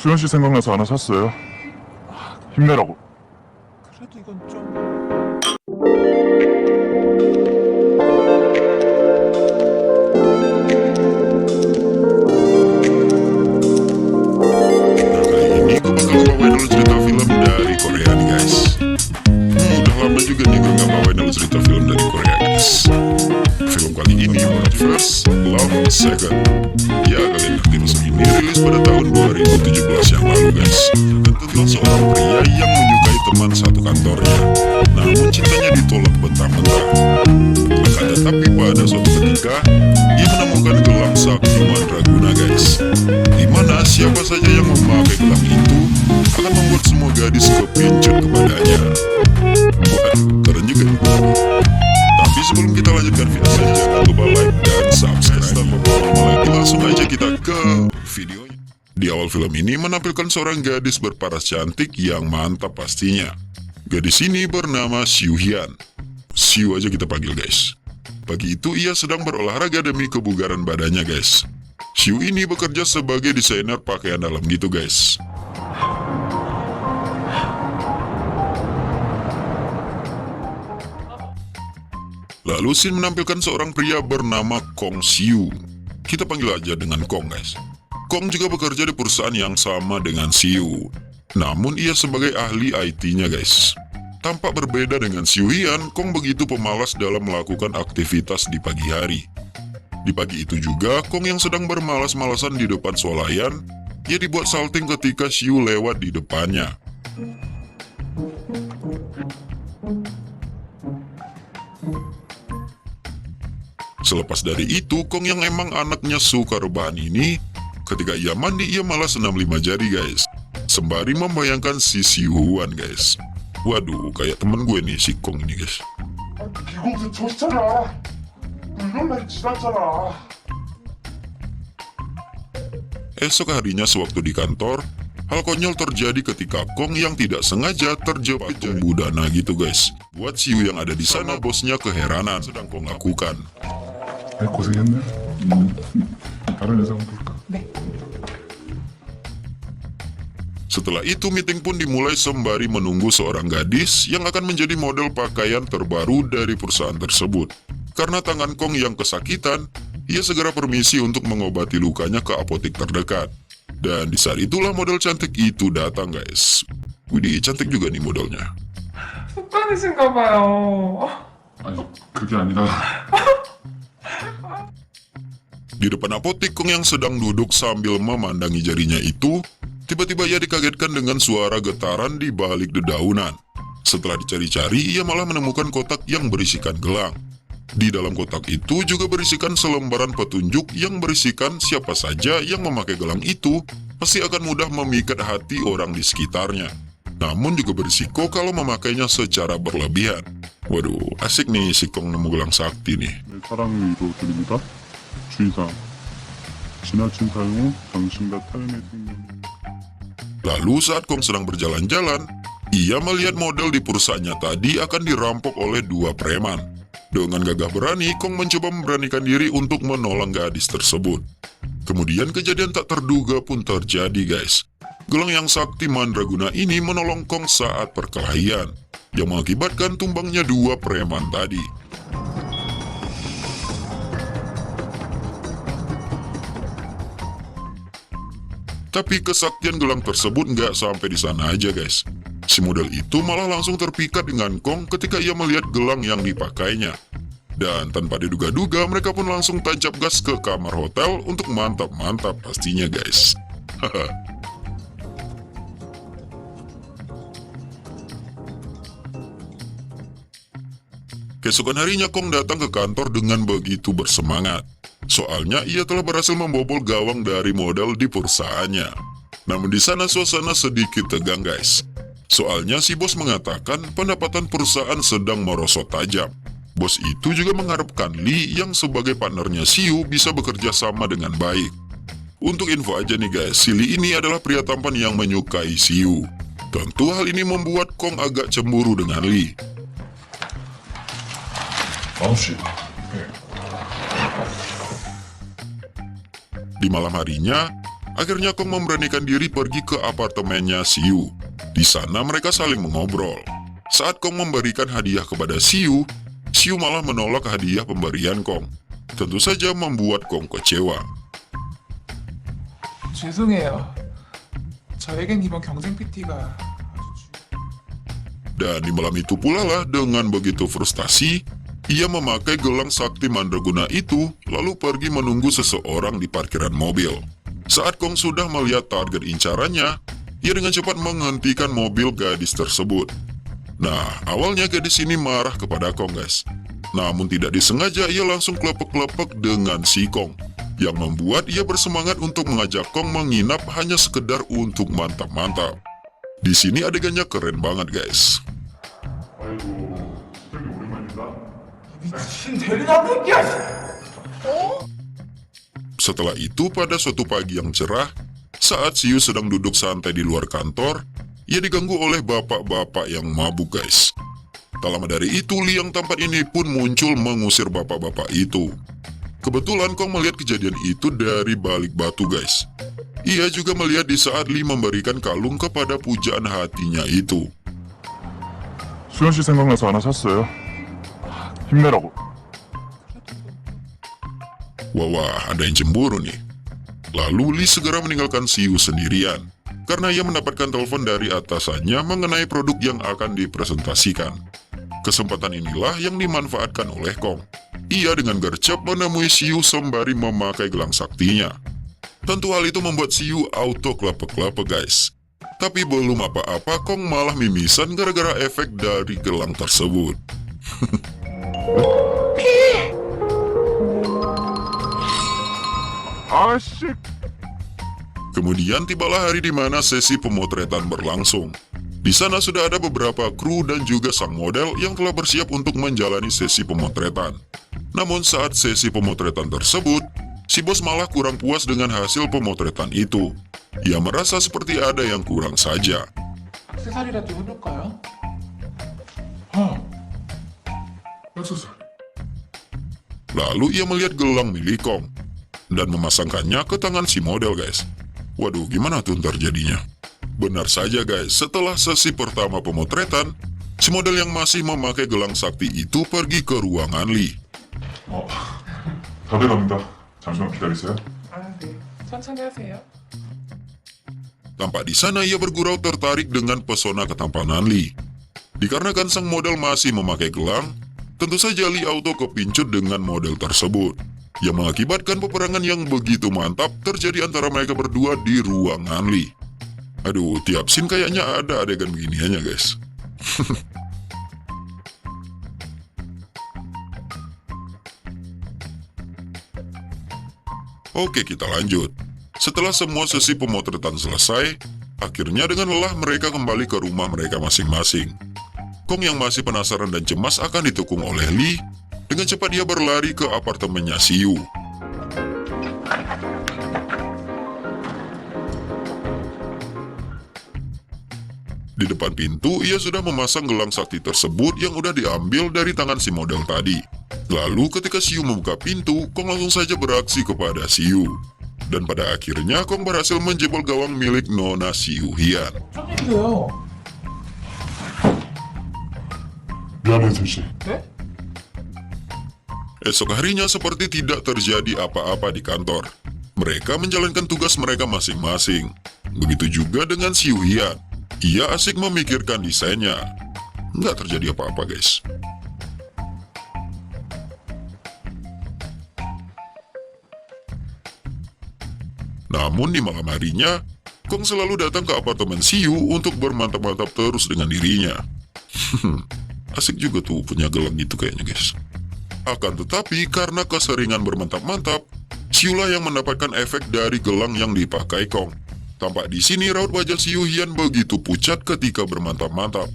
수현 씨 생각나서 하나 샀어요. 힘내라고. 그래도 이건 좀... Kali ini gue bakal bawain lu cerita film dari Korea nih guys. Udah lama juga nih gue gak bawain lu cerita film dari Korea guys. Film kali ini First Love Second. Ya kalian ngerti maksud ini rilis pada tahun 2017 yang lalu guys. Dan tentang seorang pria yang menyukai teman satu kantornya, namun cintanya ditolak mentah-mentah. Akan tetapi pada suatu ketika ia menemukan gelang sakti mandraguna guys, dimana siapa saja yang memakai gelang itu akan membuat semua gadis kepincut kepadanya. Wah, keren juga nih. Tapi sebelum kita lanjutkan videonya, jangan lupa like dan subscribe. Tanpa berlama lagi, langsung aja kita ke videonya. Di awal film ini menampilkan seorang gadis berparas cantik yang mantap pastinya. Gadis ini bernama Siu Hyun. Siu aja kita panggil guys. Pagi itu ia sedang berolahraga demi kebugaran badannya guys. Siu ini bekerja sebagai desainer pakaian dalam gitu guys. Lalu scene menampilkan seorang pria bernama Kong Siu. Kita panggil aja dengan Kong guys. Kong juga bekerja di perusahaan yang sama dengan Siu. Namun ia sebagai ahli IT-nya guys. Tampak berbeda dengan Siu Hyun, Kong begitu pemalas dalam melakukan aktivitas di pagi hari. Di pagi itu juga, Kong yang sedang bermalas-malasan di depan swalayan, ia dibuat salting ketika Siu lewat di depannya. Selepas dari itu, Kong yang emang anaknya suka rebahan ini, ketika ia mandi, ia malah senam 5 jari guys. Sembari membayangkan si Siu Hyun guys. Waduh, kayak temen gue nih si Kong ini guys. 비공도 좋잖아. 이런 날 지났잖아. Esok harinya sewaktu di kantor, hal konyol terjadi ketika Kong yang tidak sengaja terjepit budana gitu guys. Buat Siu yang ada di sana, bosnya keheranan sedang Kong lakukan. 고생했네. 다른 여자 한번 볼까? Setelah itu meeting pun dimulai sembari menunggu seorang gadis yang akan menjadi model pakaian terbaru dari perusahaan tersebut. Karena tangan Kong yang kesakitan, ia segera permisi untuk mengobati lukanya ke apotek terdekat. Dan di saat itulah model cantik itu datang guys. Widih, cantik juga nih modelnya. 습관이신가 봐요. 아니 그게 아니라 Di depan apotek, Kong yang sedang duduk sambil memandangi jarinya itu, tiba-tiba ia dikagetkan dengan suara getaran di balik dedaunan. Setelah dicari-cari, ia malah menemukan kotak yang berisikan gelang. Di dalam kotak itu juga berisikan selembaran petunjuk yang berisikan siapa saja yang memakai gelang itu pasti akan mudah memikat hati orang di sekitarnya. Namun juga berisiko kalau memakainya secara berlebihan. Waduh, asik nih si Kong nemu gelang sakti nih. 내 사랑을 이루어드립니다. 주의사항. 지나친 사용은 당신과 타인의 생명. Lalu saat Kong sedang berjalan-jalan, ia melihat model di perusahaannya tadi akan dirampok oleh 2 preman. Dengan gagah berani, Kong mencoba memberanikan diri untuk menolong gadis tersebut. Kemudian kejadian tak terduga pun terjadi guys. Gelang yang sakti mandraguna ini menolong Kong saat perkelahian, yang mengakibatkan tumbangnya 2 preman tadi. Tapi kesaktian gelang tersebut nggak sampai di sana aja guys. Si model itu malah langsung terpikat dengan Kong ketika ia melihat gelang yang dipakainya. Dan tanpa diduga-duga mereka pun langsung tancap gas ke kamar hotel untuk mantap-mantap pastinya guys. Haha. Keesokan harinya Kong datang ke kantor dengan begitu bersemangat. Soalnya ia telah berhasil membobol gawang dari model di perusahaannya. Namun di sana suasana sedikit tegang guys. Soalnya si bos mengatakan pendapatan perusahaan sedang merosot tajam. Bos itu juga mengharapkan Lee yang sebagai partnernya Siu bisa bekerja sama dengan baik. Untuk info aja nih guys, si Lee ini adalah pria tampan yang menyukai Siu. Tentu hal ini membuat Kong agak cemburu dengan Lee. 9시. Di malam harinya, Akhirnya Kong memberanikan diri pergi ke apartemennya Siu. Di sana mereka saling mengobrol. Saat Kong memberikan hadiah kepada Siu, Siu malah menolak hadiah pemberian Kong. Tentu saja membuat Kong kecewa. 죄송해요. 저에겐 이번 경쟁 PT가 아주 Dan di malam itu pula lah, dengan begitu frustasi, ia memakai gelang sakti mandraguna itu, lalu pergi menunggu seseorang di parkiran mobil. Saat Kong sudah melihat target incarannya, ia dengan cepat menghentikan mobil gadis tersebut. Nah, awalnya gadis ini marah kepada Kong, guys. Namun tidak disengaja ia langsung klepek-klepek dengan si Kong, yang membuat ia bersemangat untuk mengajak Kong menginap hanya sekedar untuk mantap-mantap. Di sini adegannya keren banget, guys. 미친 대리나 새끼야. Setelah itu, pada suatu pagi yang cerah, saat Siu sedang duduk santai di luar kantor, ia diganggu oleh bapak-bapak yang mabuk, guys. Tak lama dari itu, Liang tampan ini pun muncul mengusir bapak-bapak itu. Kebetulan Kong melihat kejadian itu dari balik batu, guys. Ia juga melihat di saat Li memberikan kalung kepada pujaan hatinya itu. 수현 씨 생각나서 하나 샀어요. 힘내라고. Wah, ada yang cemburu nih. Lalu Li segera meninggalkan Siu sendirian, karena ia mendapatkan telepon dari atasannya mengenai produk yang akan dipresentasikan. Kesempatan inilah yang dimanfaatkan oleh Kong. Ia dengan gercep menemui Siu sembari memakai gelang saktinya. Tentu hal itu membuat Siu auto klepek-klepek, guys. Tapi belum apa-apa, Kong malah mimisan gara-gara efek dari gelang tersebut. 아씨. Kemudian tibalah hari di mana sesi pemotretan berlangsung. Di sana sudah ada beberapa kru dan juga sang model yang telah bersiap untuk menjalani sesi pemotretan. Namun saat sesi pemotretan tersebut, si bos malah kurang puas dengan hasil pemotretan itu. Ia merasa seperti ada yang kurang saja. 액세서리라도 해볼까요? 액세서리. Lalu ia melihat gelang milik Kong dan memasangkannya ke tangan si model, guys. Waduh, gimana tuh terjadinya? Benar saja, guys, setelah sesi pertama pemotretan, si model yang masih memakai gelang sakti itu pergi ke ruangan Li. 다 돼갑니다. 잠시만 기다리세요. 아, 네. 천천히 하세요. Tampak di sana ia bergurau tertarik dengan pesona ketampanan Li. Dikarenakan sang model masih memakai gelang, tentu saja Li auto kepincut dengan model tersebut, yang mengakibatkan peperangan yang begitu mantap terjadi antara mereka berdua di ruangan Li. Aduh, tiap scene kayaknya ada adegan beginiannya, guys. Oke, kita lanjut. Setelah semua sesi pemotretan selesai, akhirnya dengan lelah mereka kembali ke rumah mereka masing-masing. Kong yang masih penasaran dan cemas akan ditukung oleh Li, dengan cepat dia berlari ke apartemennya Siu. Di depan pintu, ia sudah memasang gelang sakti tersebut yang udah diambil dari tangan si model tadi. Lalu ketika Siu membuka pintu, Kong langsung saja beraksi kepada Siu. Dan pada akhirnya, Kong berhasil menjebol gawang milik Nona Siu Hian. 좀 미안해, 수씨. 네? Esok harinya seperti tidak terjadi apa-apa di kantor. Mereka menjalankan tugas mereka masing-masing. Begitu juga dengan Siu Hian. Ia asik memikirkan desainnya. Nggak terjadi apa-apa, guys. Namun di malam harinya, Kong selalu datang ke apartemen Siu untuk bermantap-mantap terus dengan dirinya. Asik juga tuh punya gelang gitu kayaknya, guys. Akan tetapi karena keseringan bermantap-mantap, Siu lah yang mendapatkan efek dari gelang yang dipakai Kong. Tampak di sini raut wajah Siu Hian begitu pucat ketika bermantap-mantap.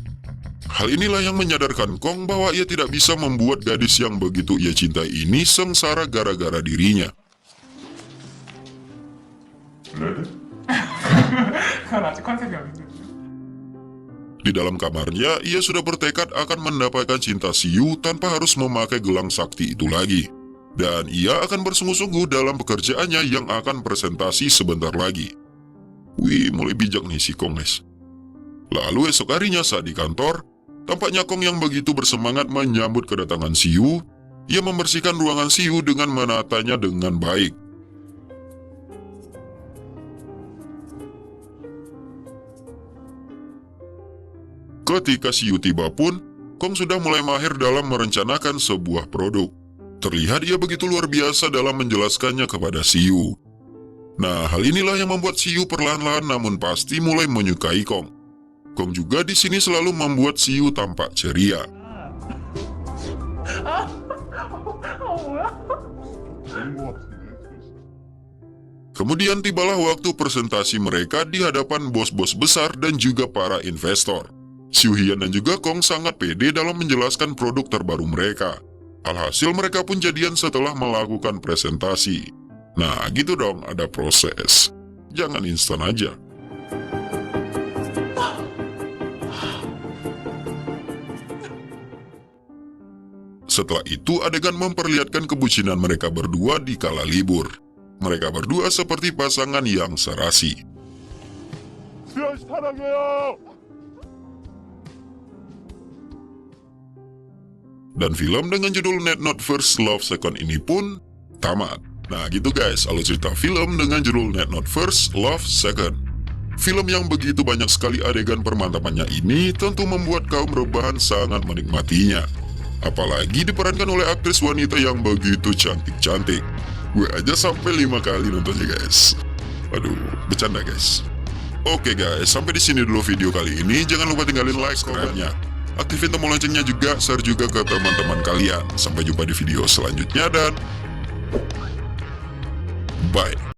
Hal inilah yang menyadarkan Kong bahwa ia tidak bisa membuat gadis yang begitu ia cintai ini sengsara gara-gara dirinya. 레드? 그건 아직 컨셉이 아닌데. Di dalam kamarnya, ia sudah bertekad akan mendapatkan cinta Siu tanpa harus memakai gelang sakti itu lagi. Dan ia akan bersungguh-sungguh dalam pekerjaannya yang akan presentasi sebentar lagi. Wih, mulai bijak nih si Kong, guys. Lalu esok harinya saat di kantor, tampaknya Kong yang begitu bersemangat menyambut kedatangan Siu. Ia membersihkan ruangan Siu dengan menatanya dengan baik. Ketika Siu tiba pun, Kong sudah mulai mahir dalam merencanakan sebuah produk. Terlihat ia begitu luar biasa dalam menjelaskannya kepada Siu. Nah, hal inilah yang membuat Siu perlahan-lahan namun pasti mulai menyukai Kong. Kong juga di sini selalu membuat Siu tampak ceria. Kemudian tibalah waktu presentasi mereka di hadapan bos-bos besar dan juga para investor. Siu Hian dan juga Kong sangat pede dalam menjelaskan produk terbaru mereka. Alhasil mereka pun jadian setelah melakukan presentasi. Nah, gitu dong, ada proses. Jangan instan aja. Setelah itu, adegan memperlihatkan kebucinan mereka berdua di kala libur. Mereka berdua seperti pasangan yang serasi. Dan film dengan judul Net Not First Love Second ini pun tamat. Nah gitu guys, alur cerita film dengan judul Net Not First Love Second. Film yang begitu banyak sekali adegan permantapannya ini tentu membuat kaum rebahan sangat menikmatinya. Apalagi diperankan oleh aktris wanita yang begitu cantik-cantik. Gue aja sampai 5 kali nontonnya guys. Aduh, bercanda guys. Oke guys, sampai di sini dulu video kali ini. Jangan lupa tinggalin like, komen-nya. Aktifin tombol loncengnya juga, share juga ke teman-teman kalian. Sampai jumpa di video selanjutnya dan bye.